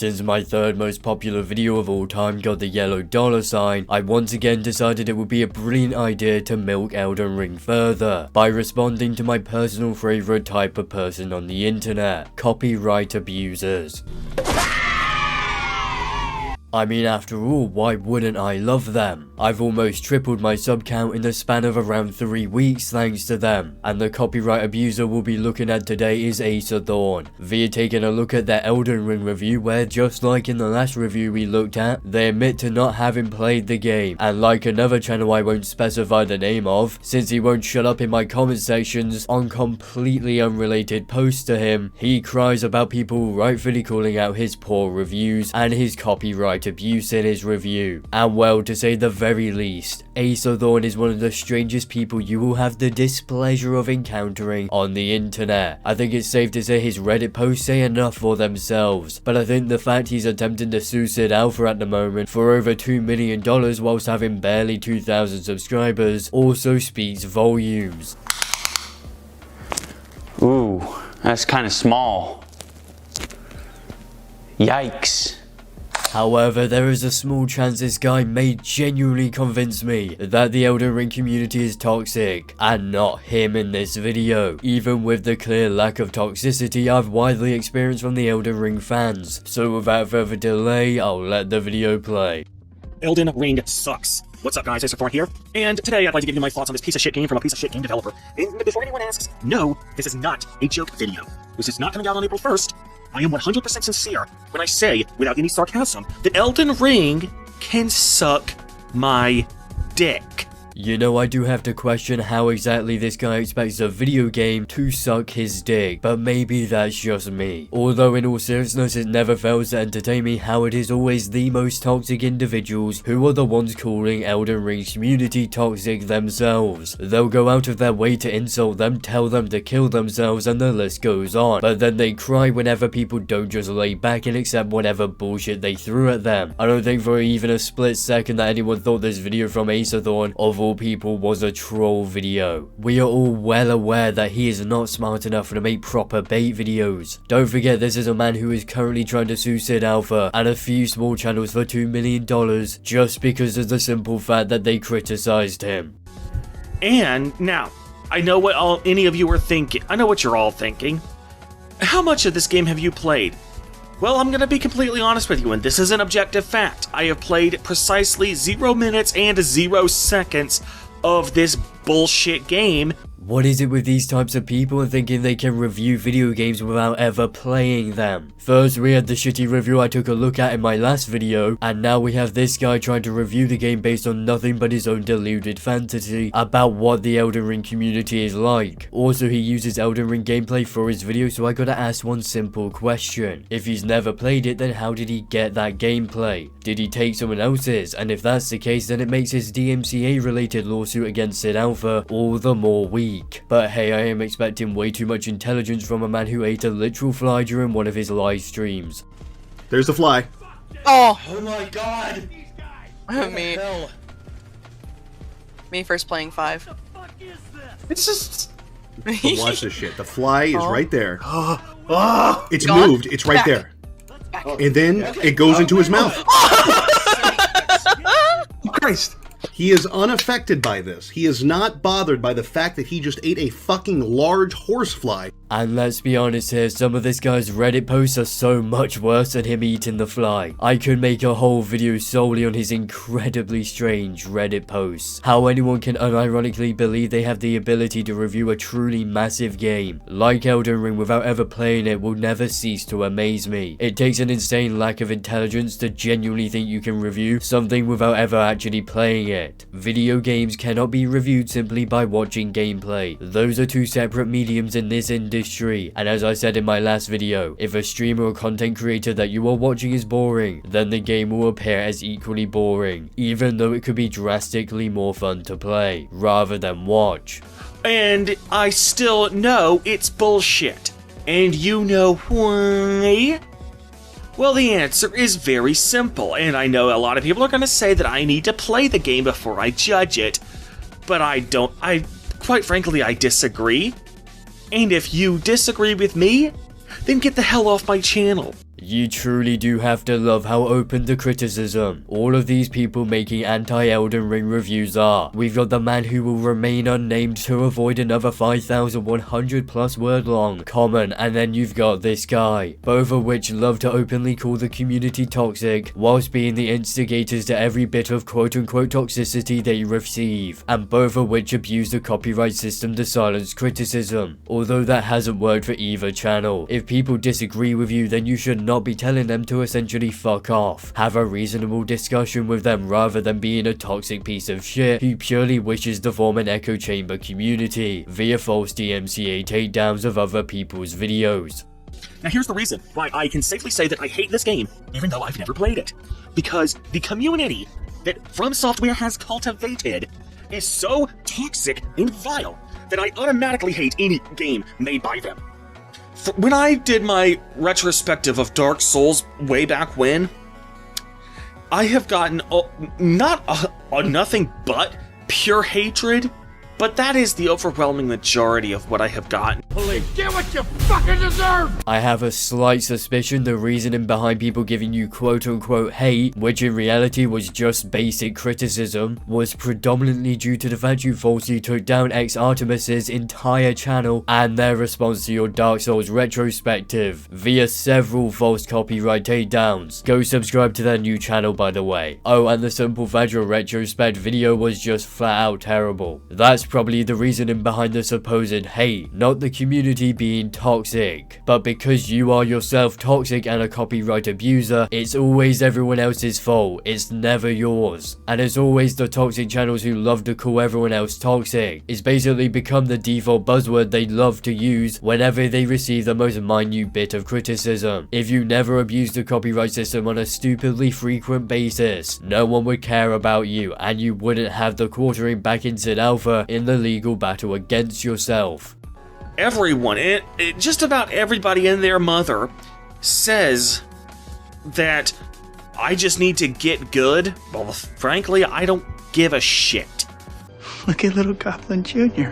Since my third most popular video of all time got the yellow dollar sign, I once again decided it would be a brilliant idea to milk Elden Ring further, by responding to my personal favorite type of person on the internet, copyright abusers. I mean, after all, why wouldn't I love them? I've almost tripled my sub count in the span of around 3 weeks thanks to them, and the copyright abuser we'll be looking at today is Acerthorn, via taking a look at their Elden Ring review where, just like in the last review we looked at, they admit to not having played the game, and like another channel I won't specify the name of, since he won't shut up in my comment sections on completely unrelated posts to him, he cries about people rightfully calling out his poor reviews and his copyright abuse in his review. And well, to say the very least, Acerthorn is one of the strangest people you will have the displeasure of encountering on the internet. I think it's safe to say his Reddit posts say enough for themselves, but I think the fact he's attempting to sue Sid Alpha at the moment for over $2 million whilst having barely 2,000 subscribers also speaks volumes. Ooh, that's kind of small. Yikes. However, there is a small chance this guy may genuinely convince me that the Elden Ring community is toxic, and not him in this video, even with the clear lack of toxicity I've widely experienced from the Elden Ring fans. So without further delay, I'll let the video play. Elden Ring sucks. What's up guys, Acerthorn here, and today I'd like to give you my thoughts on this piece of shit game from a piece of shit game developer. And before anyone asks, no, this is not a joke video. This is not coming out on April 1st. I am 100% sincere when I say, without any sarcasm, that Elden Ring can suck my dick. You know, I do have to question how exactly this guy expects a video game to suck his dick, but maybe that's just me. Although in all seriousness, it never fails to entertain me how it is always the most toxic individuals who are the ones calling Elden Ring's community toxic themselves. They'll go out of their way to insult them, tell them to kill themselves, and the list goes on. But then they cry whenever people don't just lay back and accept whatever bullshit they threw at them. I don't think for even a split second that anyone thought this video from Acerthorn, of all people, was a troll video. We are all well aware that he is not smart enough to make proper bait videos. Don't forget, this is a man who is currently trying to sue Sid Alpha and a few small channels for $2 million just because of the simple fact that they criticized him. And now, I know what any of you are thinking. I know what you're all thinking. How much of this game have you played? Well, I'm gonna be completely honest with you, and this is an objective fact. I have played precisely 0 minutes and 0 seconds of this bullshit game. What is it with these types of people and thinking they can review video games without ever playing them? First we had the shitty review I took a look at in my last video, and now we have this guy trying to review the game based on nothing but his own deluded fantasy about what the Elden Ring community is like. Also, he uses Elden Ring gameplay for his video, so I gotta ask one simple question. If he's never played it, then how did he get that gameplay? Did he take someone else's? And if that's the case, then it makes his DMCA related lawsuit against Sid Alpha all the more weak. But hey, I am expecting way too much intelligence from a man who ate a literal fly during one of his live streams. There's the fly. Oh! Oh my god! Me first playing 5. It's just... watch this shit. The fly is right there. It's Gone? moved. It's right there. And then it goes into his mouth. Christ! He is unaffected by this. He is not bothered by the fact that he just ate a fucking large horsefly. And let's be honest here, some of this guy's Reddit posts are so much worse than him eating the fly. I could make a whole video solely on his incredibly strange Reddit posts. How anyone can unironically believe they have the ability to review a truly massive game like Elden Ring without ever playing it will never cease to amaze me. It takes an insane lack of intelligence to genuinely think you can review something without ever actually playing it. Video games cannot be reviewed simply by watching gameplay. Those are two separate mediums in this industry. And as I said in my last video, if a streamer or content creator that you are watching is boring, then the game will appear as equally boring, even though it could be drastically more fun to play, rather than watch. And I still know it's bullshit. And you know why? Well, the answer is very simple, and I know a lot of people are going to say that I need to play the game before I judge it, but quite frankly, I disagree. And if you disagree with me, then get the hell off my channel. You truly do have to love how open to criticism all of these people making anti-Elden Ring reviews are. We've got the man who will remain unnamed to avoid another 5,100 plus word long comment, and then you've got this guy, both of which love to openly call the community toxic whilst being the instigators to every bit of quote-unquote toxicity they receive, and both of which abuse the copyright system to silence criticism, although that hasn't worked for either channel. If people disagree with you, then you should not be telling them to essentially fuck off. Have a reasonable discussion with them rather than being a toxic piece of shit who purely wishes to form an echo chamber community via false DMCA takedowns of other people's videos. Now here's the reason why I can safely say that I hate this game, even though I've never played it. Because the community that From Software has cultivated is so toxic and vile that I automatically hate any game made by them. When I did my retrospective of Dark Souls way back when, I have gotten nothing but pure hatred, but that is the overwhelming majority of what I have gotten. Get what you fucking deserve! I have a slight suspicion the reasoning behind people giving you quote-unquote hate, which in reality was just basic criticism, was predominantly due to the fact you falsely took down Artemis's entire channel and their response to your Dark Souls retrospective via several false copyright takedowns. Go subscribe to their new channel, by the way. Oh, and the simple fact your retrospect video was just flat out terrible. That's probably the reasoning behind the supposed hate, not the community being toxic. But because you are yourself toxic and a copyright abuser, it's always everyone else's fault, it's never yours. And it's always the toxic channels who love to call everyone else toxic. It's basically become the default buzzword they love to use whenever they receive the most minute bit of criticism. If you never abused the copyright system on a stupidly frequent basis, no one would care about you and you wouldn't have the quartering back in Sid Alpha in the legal battle against yourself. Everyone, just about everybody and their mother, says that I just need to get good. Well, frankly, I don't give a shit. Look at little Goblin Jr.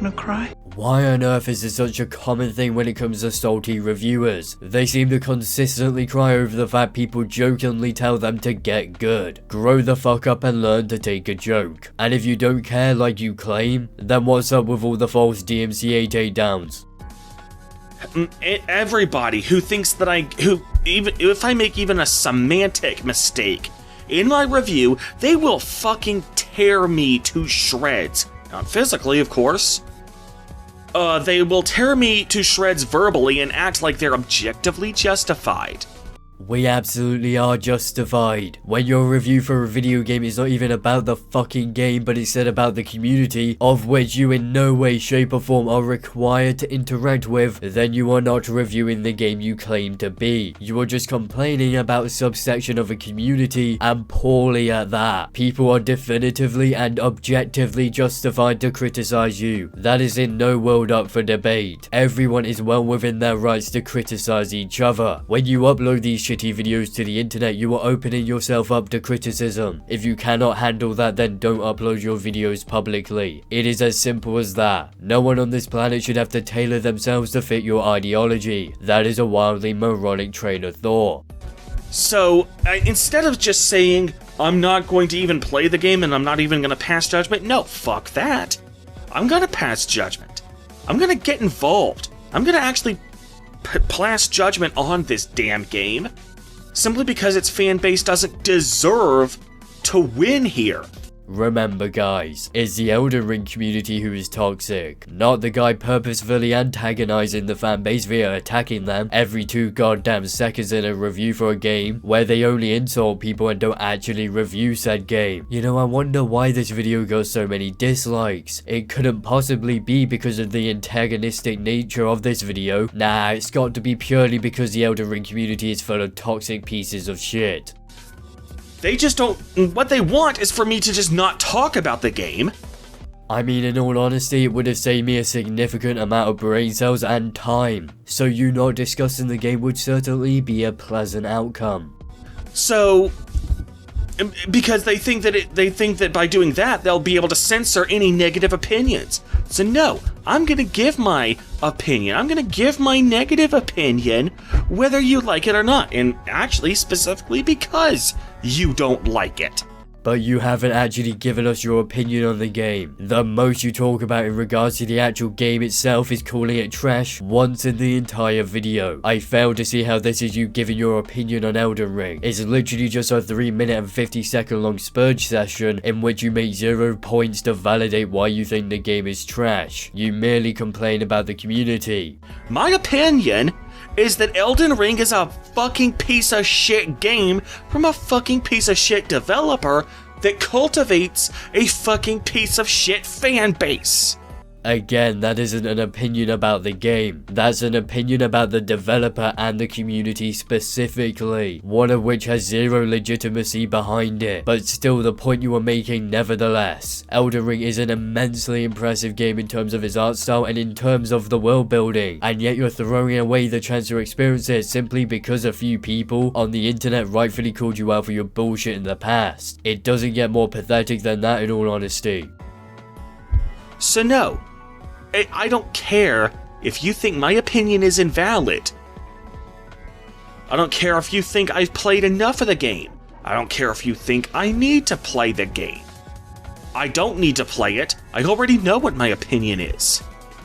Gonna cry? Why on earth is this such a common thing when it comes to salty reviewers? They seem to consistently cry over the fact people jokingly tell them to get good. Grow the fuck up and learn to take a joke. And if you don't care like you claim, then what's up with all the false DMCA takedowns? Everybody who thinks that even if I make even a semantic mistake in my review, they will fucking tear me to shreds. Not physically, of course. They will tear me to shreds verbally and act like they're objectively justified. We absolutely are justified. When your review for a video game is not even about the fucking game, but instead about the community, of which you in no way, shape or form are required to interact with, then you are not reviewing the game you claim to be. You are just complaining about a subsection of a community, and poorly at that. People are definitively and objectively justified to criticize you. That is in no world up for debate. Everyone is well within their rights to criticize each other. When you upload these shitty videos to the internet, you are opening yourself up to criticism. If you cannot handle that, then don't upload your videos publicly. It is as simple as that. No one on this planet should have to tailor themselves to fit your ideology. That is a wildly moronic train of thought. So, instead of just saying, I'm not going to even play the game and I'm not even going to pass judgment, no, fuck that. I'm going to pass judgment. I'm going to get involved. I'm going to actually pass judgment on this damn game, simply because its fan base doesn't deserve to win here. Remember guys, it's the Elden Ring community who is toxic, not the guy purposefully antagonizing the fanbase via attacking them every 2 goddamn seconds in a review for a game where they only insult people and don't actually review said game. You know, I wonder why this video got so many dislikes. It couldn't possibly be because of the antagonistic nature of this video. Nah, it's got to be purely because the Elden Ring community is full of toxic pieces of shit. They just don't... What they want is for me to just not talk about the game. I mean, in all honesty, it would have saved me a significant amount of brain cells and time. So you not discussing the game would certainly be a pleasant outcome. So... because they think that by doing that, they'll be able to censor any negative opinions. So no, I'm gonna give my opinion. I'm gonna give my negative opinion, whether you like it or not, and actually specifically because you don't like it. But you haven't actually given us your opinion on the game. The most you talk about in regards to the actual game itself is calling it trash once in the entire video. I fail to see how this is you giving your opinion on Elden Ring. It's literally just a 3-minute and 50-second long spurge session in which you make 0 points to validate why you think the game is trash. You merely complain about the community. My opinion is that Elden Ring is a fucking piece of shit game from a fucking piece of shit developer that cultivates a fucking piece of shit fan base. Again, that isn't an opinion about the game. That's an opinion about the developer and the community specifically, one of which has 0 legitimacy behind it. But still, the point you are making nevertheless. Elden Ring is an immensely impressive game in terms of its art style and in terms of the world building, and yet you're throwing away the chance to experience it simply because a few people on the internet rightfully called you out for your bullshit in the past. It doesn't get more pathetic than that, in all honesty. So no, I don't care if you think my opinion is invalid. I don't care if you think I've played enough of the game. I don't care if you think I need to play the game. I don't need to play it. I already know what my opinion is.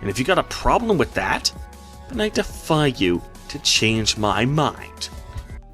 And if you got a problem with that, then I defy you to change my mind.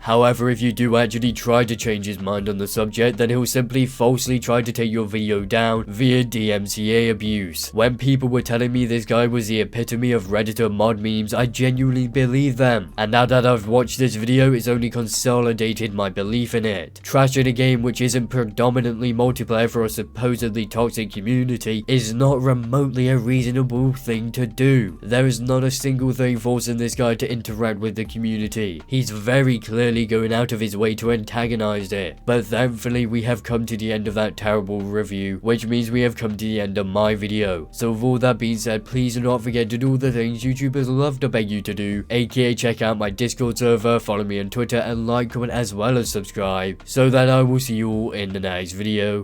However, if you do actually try to change his mind on the subject, then he'll simply falsely try to take your video down via DMCA abuse. When people were telling me this guy was the epitome of Redditor mod memes, I genuinely believed them. And now that I've watched this video, it's only consolidated my belief in it. Trashing a game which isn't predominantly multiplayer for a supposedly toxic community is not remotely a reasonable thing to do. There is not a single thing forcing this guy to interact with the community. He's very clearly going out of his way to antagonize it. But thankfully we have come to the end of that terrible review, which means we have come to the end of my video. So with all that being said, please do not forget to do the things YouTubers love to beg you to do, aka check out my Discord server, follow me on Twitter, and like, comment, as well as subscribe, so that I will see you all in the next video.